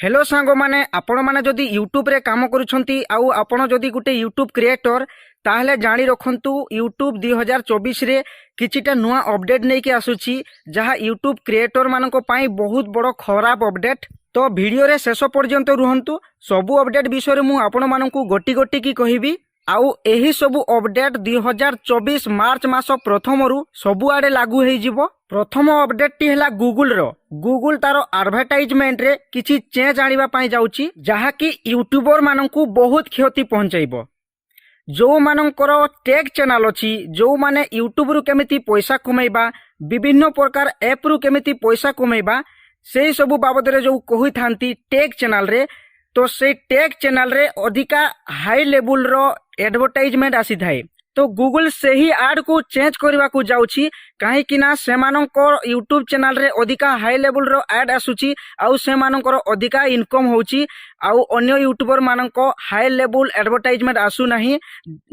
Hello सांग माने आपण माने जदि यूट्यूब रे काम करूछंती आउ आपण जदि गुटे यूट्यूब क्रिएटर ताहले जानी रखंतु यूट्यूब 2024 रे किछिटा नुआ अपडेट नै के आसुची जहा यूट्यूब क्रिएटर मानको पाई बहुत बड़ खराब अपडेट। तो वीडियो रे शेष पर्यंत रुहंतु। सबु अपडेट विषय रे मु आपण मानकु गोटी गोटी की कहिबी। आउ एही सबु अपडेट 2024 मार्च मास प्रथम रु सबु आडे लागू हेई जिवो। प्रथम अपडेट टी हला गूगल तार एडवर्टाइजमेंट रे किछि चेंज आनिबा पई जाउची जहा कि यूट्यूबर मानकु बहुत क्षति पहुंचाइबो। जो मानकर टेक चैनल अछि, जो माने यूट्यूब रु केमिति पैसा कमेबा, विभिन्न प्रकार ऐप रु केमिति पैसा कमेबा, सेही सबु बाबद रे जो कहि थांती टेक चैनल रे, तो से टेक चैनल रे अधिका हाई लेवल रो एडवर्टाइजमेंट आसी थाए। तो गूगल से ही आड को चेंज करबा को जाउची काहे कि ना सेमानकर यूट्यूब चैनल रे अधिका हाई लेवल रो एड आसुची आउ सेमानकर अधिका इनकम होउची आउ अन्य यूट्यूबर मानको हाई लेवल एडवर्टाइजमेंट आसु नाही।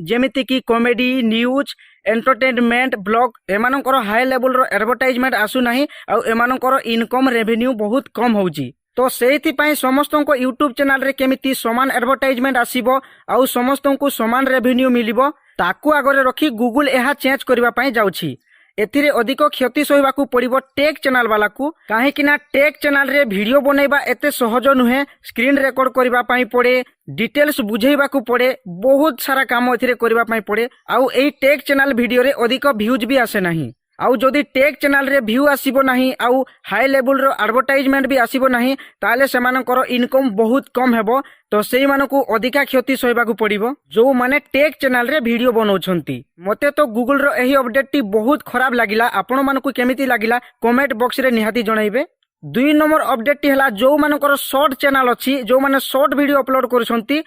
जेमिति कि कॉमेडी, न्यूज, एंटरटेनमेंट, ब्लॉग एमानकर हाई लेवल रो एडवर्टाइजमेंट आसु नाही आउ एमानकर इनकम रेवेन्यू बहुत कम होउची। तो सेहिति पई समस्तनको यूट्यूब चैनल रे केमिति समान एडवर्टाइजमेंट आसीबो आउ समस्तनको समान रेवेन्यू मिलिबो ताकू आगरे रखी गूगल एहा चेंज करबा पई जाउची। एथिरे अधिक क्षति सहिबाकू पड़िबो टेक चैनल वाला को काहे कि ना टेक चैनल रे वीडियो बनेबा एते सहज नुहे। स्क्रीन रिकॉर्ड करबा पई पड़े, डिटेल्स बुझेबाकू पड़े, बहुत सारा काम एथिरे करबा पई पड़े आउ एई टेक चैनल वीडियो रे अधिक व्यूज भी आसे नाही। आउ जदि टेक चैनल रे व्यू आसीबो नाही आउ हाई लेवल रो एडवर्टाइजमेंट भी आसीबो नाही ताले सेमानकर इनकम बहुत कम हेबो। तो सेही मानकु अधिका क्षति सहिबाकू पड़िबो जो माने टेक चैनल रे वीडियो बनौछंती। मते तो गूगल रो एही अपडेट टी बहुत खराब लागिला। आपण मानकु केमिति लागिला कमेंट बॉक्स रे निहाती जणाइबे। 2 नंबर अपडेट टी हला जो मानकर शॉर्ट चैनल अछि, जो माने शॉर्ट वीडियो अपलोड करछंती,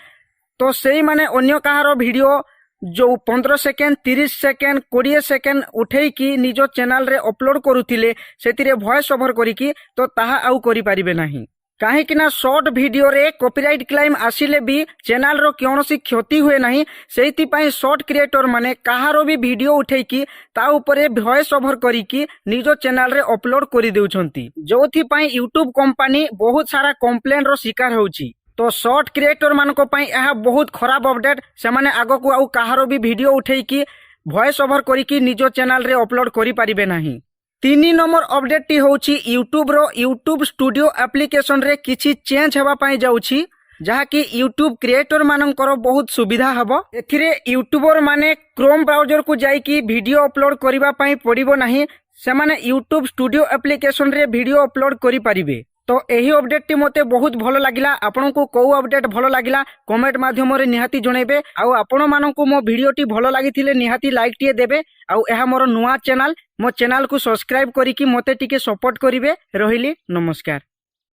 तो सेही माने अन्य काहारो वीडियो जो 15 सेकेंड, 30 सेकेंड, 20 सेकेंड उठेई की निजो चैनल रे अपलोड करूथिले सेतिरे वॉइस ओवर करिकी तो ताहा आउ करि परिबे नाही। काहे कि ना शॉर्ट वीडियो रे कॉपीराइट क्लेम आसिले भी चैनल रो कोनोसी क्षति हुए नाही। सेहिति पई शॉर्ट क्रिएटर माने काहारो भी वीडियो उठेई की ता ऊपरे वॉइस ओवर करिकी निजो चैनल रे अपलोड करि देउछंती, जोथि पई यूट्यूब कंपनी बहुत सारा कंप्लेंट रो शिकार होउची। तो शॉर्ट क्रिएटर मानको पई यह बहुत खराब अपडेट। से माने आगो को आउ काहारो भी वीडियो उठेई की वॉइस ओवर करिकी निजो चैनल रे अपलोड करि परिबे नाही। 3 नंबर अपडेट टी होउची यूट्यूब रो यूट्यूब स्टूडियो एप्लीकेशन रे किछि चेंज हेबा पई जाउची जहा कि यूट्यूब क्रिएटर मानकर बहुत सुविधा हबो। एथिरे यूट्यूबर माने क्रोम ब्राउजर को जाई की वीडियो अपलोड करिबा पई पड़िबो नाही। से माने यूट्यूब स्टूडियो एप्लीकेशन रे वीडियो अपलोड करि परिबे। तो यही अपडेट टी मते बहुत भलो लागिला। आपनको को अपडेट भलो लागिला कमेंट माध्यम रे निहाती जणेबे। आउ आपण माननको मो वीडियो टी भलो लागिथिले निहाती लाइक टी देबे। आउ एहा मोर नुवा चैनल, मो चैनल को सब्सक्राइब करिकी मते टिके सपोर्ट करिवे। रहिली नमस्कार।